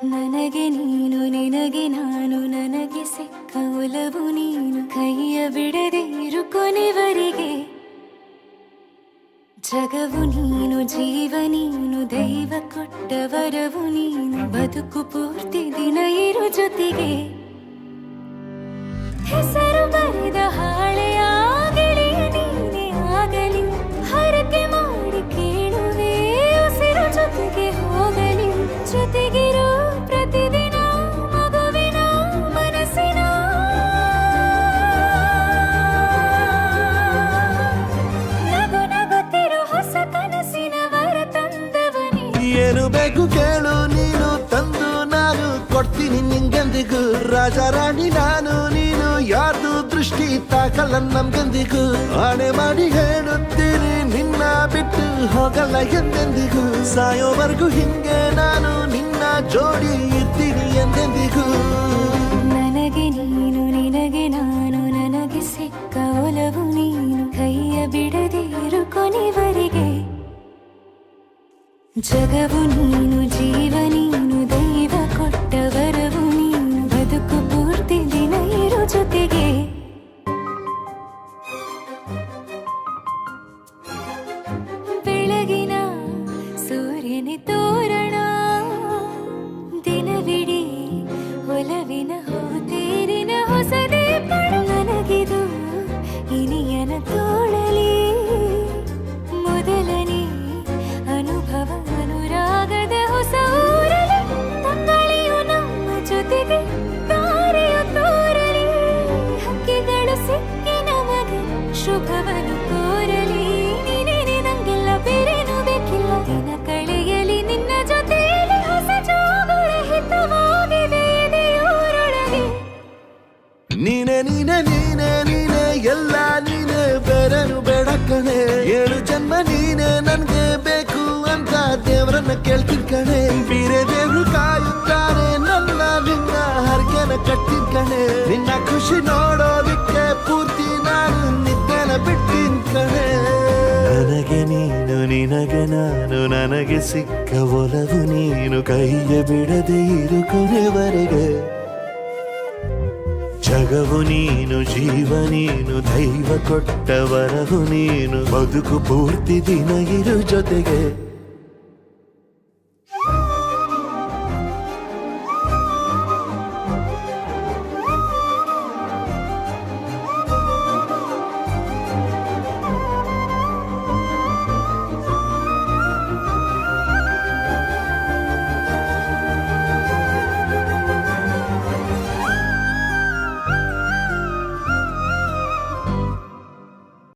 ನನಗೆ ನೀನು ನಿನಗೆ ನಾನು ನನಗೆ ಸಿಕ್ಕ ಒಲವು ನೀನು ಕೈಯ ಬಿಡದೆ ಇರು ಕೊನೆವರೆಗೆ ಜಗವು ನೀನು ಜೀವ ನೀನು ದೈವ ಕೊಟ್ಟ ವರವು ನೀನು ಬದುಕು ಪೂರ್ತಿ ದಿನ ಇರು ಜೊತೆಗೆ ಹೆಸರು ಬರೆದ ಹಾಳೆಯ ಗೆಳೆಯ ನೀನೇ ಆಗಲಿ ಹರಕೆ ಮಾಡಿ ಕೇಳುವೆ ಉಸಿರು ಜೊತೆಗೆ ಹೋಗಲಿ ಜೊತೆಗಿರೋ ಪ್ರತಿದಿನ ಮಗುವಿನ ಮನಸ್ಸಿನ ನಗು ನಗುತ್ತಿರೋ ಹೊಸ ಕನಸಿನ ವರ ತಂದವನೇ ಏನು ಬೇಕು ಕೇಳು ನೀನು ತಂದು ನಾನು ಕೊಡ್ತೀನಿ ನಿಂಗೆಂದಿಗೂ ರಾಜ ರಾಣಿ ನಾನು ನೀನು ಯಾರ್ದು ದೃಷ್ಟಿ ತಾಕಲ್ಲ ನಮ್ಗೆಂದಿಗೂ ಆಣೆ ಮಾಡಿ ಹೇಳುತ್ತೀನಿ ನಿನ್ನ ಬಿಟ್ಟು ಹೋಗಲ್ಲ ಎಂದೆಂದಿಗೂ ಸಾಯೋವರೆಗೂ ಹಿಂಗೆ ನಾನು ನಿನ್ನ ಜೋಡಿ ಇರ್ತೀನಿ ಎಂದೆಂದಿಗೂ ನನಗೆ ನೀನು ನಿನಗೆ ನಾನು ನನಗೆ ಸಿಕ್ಕ ಒಲವು ನೀನು ಕೈಯ ಬಿಡದೆ ಇರು ಕೊನೆವರೆಗೆ ಜಗವು ನೀನು ಜೀವ ನೀನು ದೈವ ಕೊಟ್ಟ ವರವು ನೀನು ಬದುಕು ಪೂರ್ತಿ ದಿನ ಇರು ಜೊತೆಗೆ ಬೆಳಗಿನ ಸೂರ್ಯನೇ ತೋರಣ ದಿನವಿಡೀ ಒಲವಿನ ಹೋತೇರಿನ ಹೊಸದೇ ಪಡ ನನಗಿದು ಇನಿಯನ ತೋಳಲಿ ಮೊದಲನೇ ಅನುಭವ ಅನುರಾಗದ ಹೊಸ ಊರಲಿ ತಂಗಳಿಯು ನಮ್ಮ ಜೊತೆಗೆ ತಾರೆಯ ತೋರಲಿ ಹಕ್ಕಿಗಳು ಸಿಕ್ಕಿ ನಮಗೆ ಶುಭವನ್ನು ಕೋರಲಿ ನೀನೇನೆ ನಂಗೆಲ್ಲ ಬೇರೇನು ಬೇಕಿಲ್ಲ ದಿನ ಕಳೆಯಲಿ ನಿನ್ನ ಜೊತೆಯಲ್ಲಿ ಹೊಸ ಜೋಗುಳ ಹಿತವಾಗಿದೆ ಎದೆಯೂರೊಳಗೆ ನೀನೆ ನೀನೆ ನೀನೆ ನೀನೆ ಎಲ್ಲ ನೀನೆ ಬೇರೆನು ಬೇಡ ಕಣೆ ಏಳು ಜನ್ಮ ನೀನೆ ನನ್ಗೆ ಬೇಕು ಅಂತ ದೇವರನ್ನ ಕೇಳ್ತೀನಿ ಕಣೆ ಬೇರೆ ದೇವ್ರು ಕಾಯುತ್ತಾರೆ ನನ್ನ ನಿನ್ನ ಹರ್ಗೆನ ಕಟ್ಟಿನ ಕಣೆ ನಿನ್ನ ಖುಷಿ ನೋಡೋದಕ್ಕೆ ಪೂರ್ತಿ ನಾನು ನಿದ್ದೆನ ಬಿಟ್ಟಿನ ಕಣೆ ನನಗೆ ನೀನು ನಿನಗೆ ನಾನು ನನಗೆ ಸಿಕ್ಕ ಒಲವು ನೀನು ಕೈಯ ಬಿಡದೆ ಇರು ಕೊನೆವರೆಗೆ ಜಗವು ನೀನು ಜೀವ ನೀನು ದೈವ ಕೊಟ್ಟ ವರವು ನೀನು ಬದುಕು ಪೂರ್ತಿ ದಿನ ಇರು ಜೊತೆಗೆ